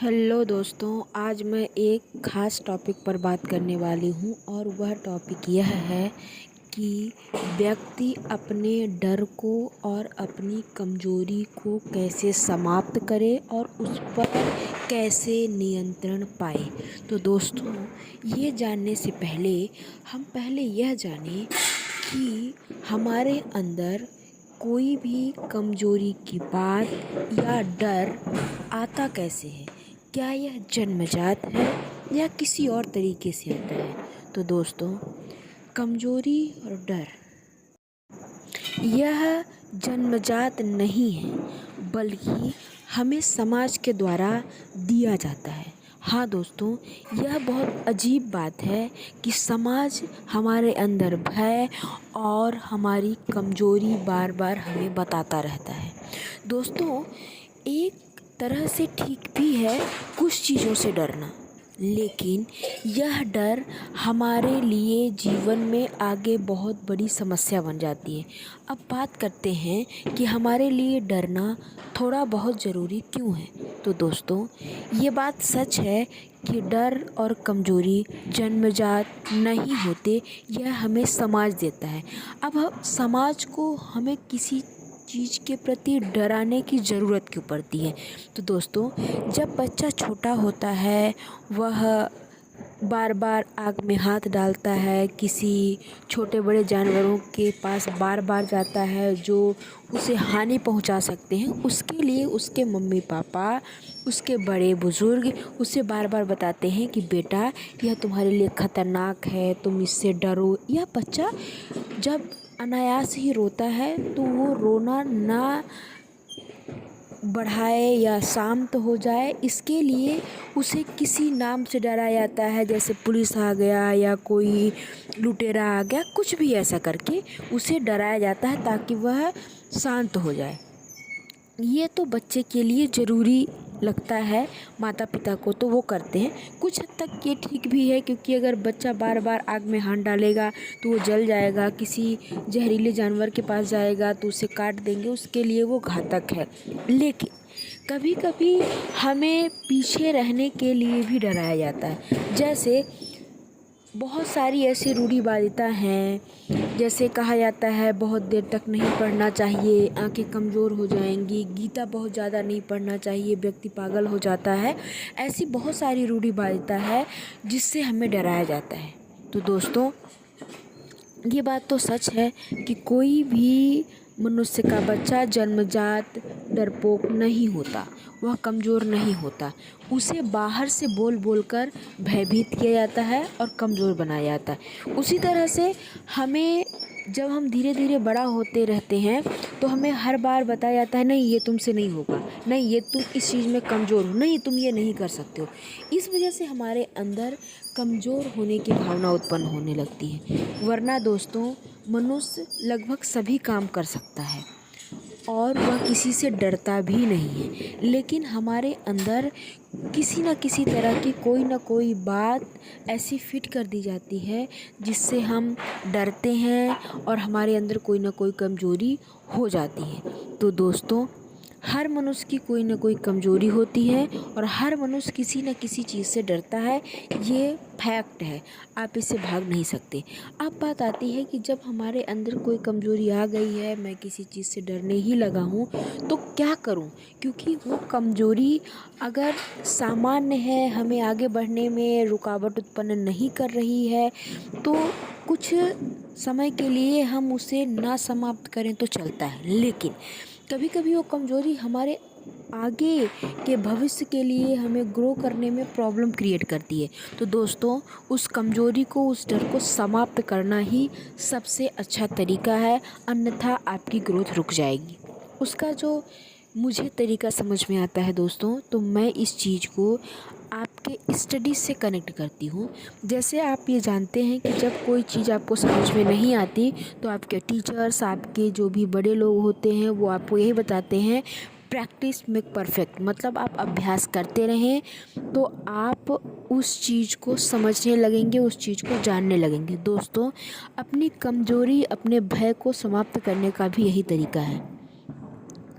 Hello दोस्तों, आज मैं एक ख़ास टॉपिक पर बात करने वाली हूँ और वह टॉपिक यह है कि व्यक्ति अपने डर को और अपनी कमज़ोरी को कैसे समाप्त करे और उस पर कैसे नियंत्रण पाए। तो दोस्तों, ये जानने से पहले हम यह जानें कि हमारे अंदर कोई भी कमज़ोरी की बात या डर आता कैसे है। क्या यह जन्मजात है या किसी और तरीके से आता है। तो दोस्तों, कमज़ोरी और डर यह जन्मजात नहीं है, बल्कि हमें समाज के द्वारा दिया जाता है। हाँ दोस्तों, यह बहुत अजीब बात है कि समाज हमारे अंदर भय और हमारी कमज़ोरी बार बार हमें बताता रहता है। दोस्तों, एक तरह से ठीक भी है कुछ चीज़ों से डरना, लेकिन यह डर हमारे लिए जीवन में आगे बहुत बड़ी समस्या बन जाती है। अब बात करते हैं कि हमारे लिए डरना थोड़ा बहुत ज़रूरी क्यों है। तो दोस्तों, ये बात सच है कि डर और कमज़ोरी जन्मजात नहीं होते, यह हमें समाज देता है। अब समाज को हमें किसी चीज़ के प्रति डराने की ज़रूरत क्यों पड़ती है। तो दोस्तों, जब बच्चा छोटा होता है, वह बार बार आग में हाथ डालता है, किसी छोटे बड़े जानवरों के पास बार बार जाता है जो उसे हानि पहुंचा सकते हैं, उसके लिए उसके मम्मी पापा, उसके बड़े बुज़ुर्ग उसे बार बार बताते हैं कि बेटा, यह तुम्हारे लिए ख़तरनाक है, तुम इससे डरो। यह बच्चा जब अनायास ही रोता है तो वो रोना ना बढ़ाए या शांत हो जाए, इसके लिए उसे किसी नाम से डराया जाता है, जैसे पुलिस आ गया या कोई लुटेरा आ गया, कुछ भी ऐसा करके उसे डराया जाता है ताकि वह शांत हो जाए। ये तो बच्चे के लिए ज़रूरी लगता है, माता पिता को तो वो करते हैं। कुछ हद तक ये ठीक भी है, क्योंकि अगर बच्चा बार बार आग में हाथ डालेगा तो वो जल जाएगा, किसी जहरीले जानवर के पास जाएगा तो उसे काट देंगे, उसके लिए वो घातक है। लेकिन कभी कभी हमें पीछे रहने के लिए भी डराया जाता है। जैसे बहुत सारी ऐसी रूढ़िवादिता हैं, जैसे कहा जाता है बहुत देर तक नहीं पढ़ना चाहिए, आंखें कमज़ोर हो जाएंगी, गीता बहुत ज़्यादा नहीं पढ़ना चाहिए, व्यक्ति पागल हो जाता है। ऐसी बहुत सारी रूढ़िवादिता है जिससे हमें डराया जाता है। तो दोस्तों, ये बात तो सच है कि कोई भी मनुष्य का बच्चा जन्मजात डरपोक नहीं होता, वह कमज़ोर नहीं होता। उसे बाहर से बोल बोलकर भयभीत किया जाता है और कमज़ोर बनाया जाता है। उसी तरह से हमें जब हम धीरे धीरे बड़ा होते रहते हैं तो हमें हर बार बताया जाता है, नहीं ये तुमसे नहीं होगा, नहीं ये तुम इस चीज़ में कमज़ोर हो, नहीं तुम ये नहीं कर सकते हो। इस वजह से हमारे अंदर कमज़ोर होने की भावना उत्पन्न होने लगती है। वरना दोस्तों, मनुष्य लगभग सभी काम कर सकता है और वह किसी से डरता भी नहीं है, लेकिन हमारे अंदर किसी न किसी तरह की कोई ना कोई बात ऐसी फिट कर दी जाती है जिससे हम डरते हैं और हमारे अंदर कोई ना कोई कमज़ोरी हो जाती है। तो दोस्तों, हर मनुष्य की कोई ना कोई कमज़ोरी होती है और हर मनुष्य किसी न किसी चीज़ से डरता है, ये फैक्ट है, आप इससे भाग नहीं सकते। अब बात आती है कि जब हमारे अंदर कोई कमज़ोरी आ गई है, मैं किसी चीज़ से डरने ही लगा हूँ, तो क्या करूँ। क्योंकि वो कमज़ोरी अगर सामान्य है, हमें आगे बढ़ने में रुकावट उत्पन्न नहीं कर रही है, तो कुछ समय के लिए हम उसे ना समाप्त करें तो चलता है। लेकिन कभी कभी वो कमज़ोरी हमारे आगे के भविष्य के लिए हमें ग्रो करने में प्रॉब्लम क्रिएट करती है। तो दोस्तों, उस कमज़ोरी को, उस डर को समाप्त करना ही सबसे अच्छा तरीका है, अन्यथा आपकी ग्रोथ रुक जाएगी। उसका जो मुझे तरीका समझ में आता है दोस्तों, तो मैं इस चीज़ को आपके स्टडी से कनेक्ट करती हूँ। जैसे आप ये जानते हैं कि जब कोई चीज़ आपको समझ में नहीं आती तो आपके टीचर्स, आपके जो भी बड़े लोग होते हैं, वो आपको यही बताते हैं, प्रैक्टिस मेक परफेक्ट। मतलब आप अभ्यास करते रहें तो आप उस चीज़ को समझने लगेंगे, उस चीज़ को जानने लगेंगे। दोस्तों, अपनी कमज़ोरी, अपने भय को समाप्त करने का भी यही तरीका है।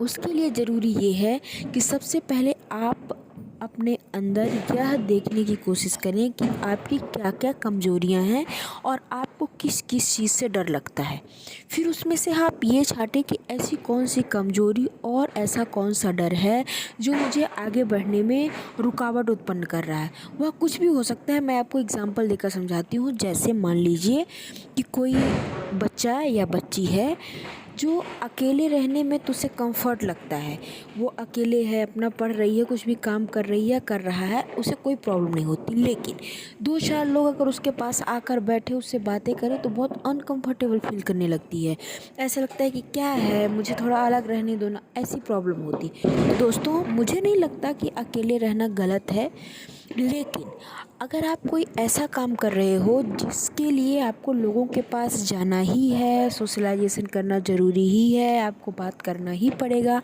उसके लिए ज़रूरी ये है कि सबसे पहले आप अपने अंदर यह देखने की कोशिश करें कि आपकी क्या क्या कमज़ोरियाँ हैं और आपको किस किस चीज़ से डर लगता है। फिर उसमें से आप ये छांटें कि ऐसी कौन सी कमज़ोरी और ऐसा कौन सा डर है जो मुझे आगे बढ़ने में रुकावट उत्पन्न कर रहा है। वह कुछ भी हो सकता है। मैं आपको एग्जांपल देकर समझाती हूँ। जैसे मान लीजिए कि कोई बच्चा या बच्ची है जो अकेले रहने में तो उसे कंफर्ट लगता है। वो अकेले है, अपना पढ़ रही है, कुछ भी काम कर रही है, कर रहा है, उसे कोई प्रॉब्लम नहीं होती। लेकिन 2-4 लोग अगर उसके पास आकर बैठे, उससे बातें करें तो बहुत अनकंफर्टेबल फील करने लगती है। ऐसा लगता है कि क्या है, मुझे थोड़ा अलग रहने दो ना, ऐसी प्रॉब्लम होती। तो दोस्तों, मुझे नहीं लगता कि अकेले रहना गलत है। लेकिन अगर आप कोई ऐसा काम कर रहे हो जिसके लिए आपको लोगों के पास जाना ही है, सोशलाइजेशन करना ज़रूरी ही है, आपको बात करना ही पड़ेगा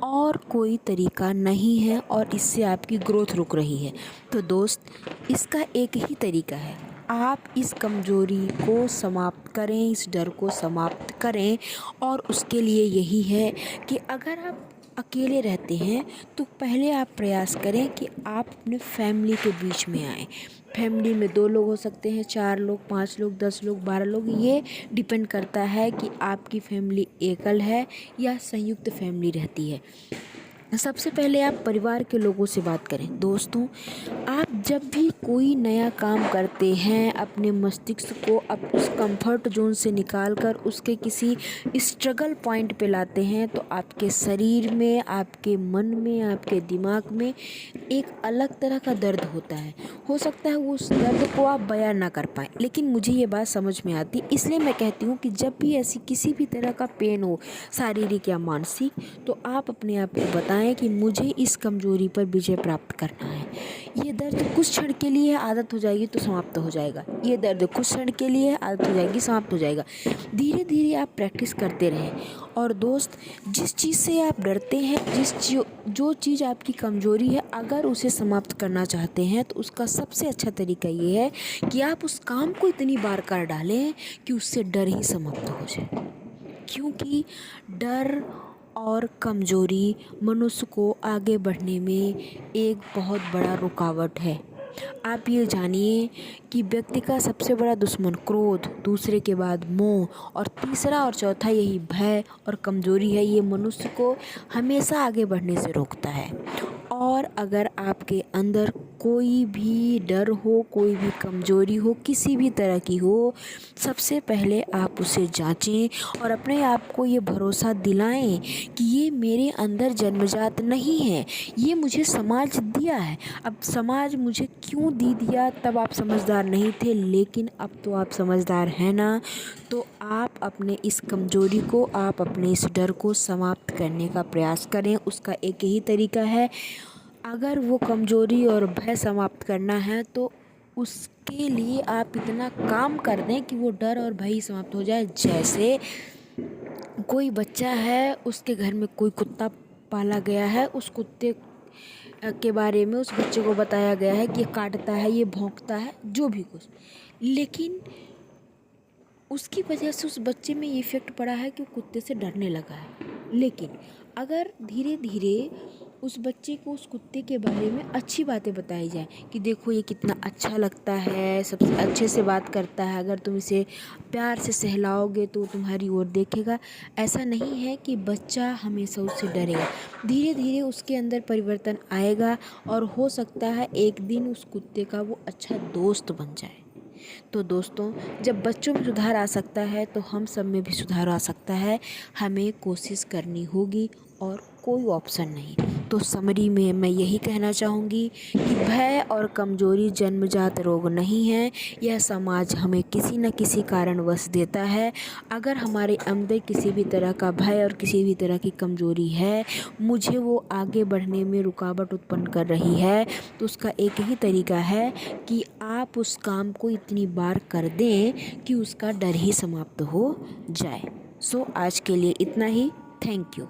और कोई तरीका नहीं है और इससे आपकी ग्रोथ रुक रही है, तो दोस्त इसका एक ही तरीका है। आप इस कमज़ोरी को समाप्त करें, इस डर को समाप्त करें और उसके लिए यही है कि अगर आप अकेले रहते हैं तो पहले आप प्रयास करें कि आप अपने फैमिली के बीच में आएँ। फैमिली में 2 लोग हो सकते हैं, 4 लोग, 5 लोग, 10 लोग, 12 लोग, ये डिपेंड करता है कि आपकी फैमिली एकल है या संयुक्त फैमिली रहती है। सबसे पहले आप परिवार के लोगों से बात करें। दोस्तों, आप जब भी कोई नया काम करते हैं, अपने मस्तिष्क को उस कंफर्ट जोन से निकाल कर उसके किसी स्ट्रगल पॉइंट पे लाते हैं तो आपके शरीर में, आपके मन में, आपके दिमाग में एक अलग तरह का दर्द होता है। हो सकता है उस दर्द को आप बयां ना कर पाएँ, लेकिन मुझे ये बात समझ में आती, इसलिए मैं कहती हूँ कि जब भी ऐसी किसी भी तरह का पेन हो, शारीरिक या मानसिक, तो आप अपने आप को बताएं कि मुझे इस कमज़ोरी पर विजय प्राप्त करना है। ये दर्द कुछ क्षण के लिए आदत हो जाएगी तो समाप्त हो जाएगा। ये दर्द कुछ क्षण के लिए आदत हो जाएगी, समाप्त हो जाएगा। धीरे धीरे आप प्रैक्टिस करते रहें। और दोस्त, जिस चीज़ से आप डरते हैं, जो चीज़ आपकी कमज़ोरी है, अगर उसे समाप्त करना चाहते हैं तो उसका सबसे अच्छा तरीका ये है कि आप उस काम को इतनी बार कर डालें कि उससे डर ही समाप्त हो जाए। क्योंकि डर और कमज़ोरी मनुष्य को आगे बढ़ने में एक बहुत बड़ा रुकावट है। आप ये जानिए कि व्यक्ति का सबसे बड़ा दुश्मन क्रोध, दूसरे के बाद मोह और तीसरा और चौथा यही भय और कमज़ोरी है। ये मनुष्य को हमेशा आगे बढ़ने से रोकता है। और अगर आपके अंदर कोई भी डर हो, कोई भी कमज़ोरी हो, किसी भी तरह की हो, सबसे पहले आप उसे जांचें और अपने आप को ये भरोसा दिलाएं कि ये मेरे अंदर जन्मजात नहीं है, ये मुझे समाज दिया है। अब समाज मुझे क्यों दिया, तब आप समझदार नहीं थे, लेकिन अब तो आप समझदार हैं ना। तो आप अपने इस कमज़ोरी को, आप अपने इस डर को समाप्त करने का प्रयास करें। उसका एक ही तरीका है। अगर वो कमज़ोरी और भय समाप्त करना है तो उसके लिए आप इतना काम कर दें कि वो डर और भय समाप्त हो जाए। जैसे कोई बच्चा है, उसके घर में कोई कुत्ता पाला गया है, उस कुत्ते के बारे में उस बच्चे को बताया गया है कि ये काटता है, ये भौंकता है, जो भी कुछ, लेकिन उसकी वजह से उस बच्चे में ये इफ़ेक्ट पड़ा है कि वो कुत्ते से डरने लगा है। लेकिन अगर धीरे धीरे उस बच्चे को उस कुत्ते के बारे में अच्छी बातें बताई जाए कि देखो ये कितना अच्छा लगता है, सबसे अच्छे से बात करता है, अगर तुम इसे प्यार से सहलाओगे तो तुम्हारी ओर देखेगा। ऐसा नहीं है कि बच्चा हमेशा उससे डरेगा। धीरे धीरे उसके अंदर परिवर्तन आएगा और हो सकता है एक दिन उस कुत्ते का वो अच्छा दोस्त बन जाए। तो दोस्तों, जब बच्चों में सुधार आ सकता है तो हम सब में भी सुधार आ सकता है। हमें कोशिश करनी होगी और कोई ऑप्शन नहीं। तो समरी में मैं यही कहना चाहूँगी कि भय और कमज़ोरी जन्मजात रोग नहीं है, यह समाज हमें किसी न किसी कारणवश देता है। अगर हमारे अंदर किसी भी तरह का भय और किसी भी तरह की कमज़ोरी है, मुझे वो आगे बढ़ने में रुकावट उत्पन्न कर रही है, तो उसका एक ही तरीका है कि आप उस काम को इतनी बार कर दें कि उसका डर ही समाप्त हो जाए। सो आज के लिए इतना ही। Thank you.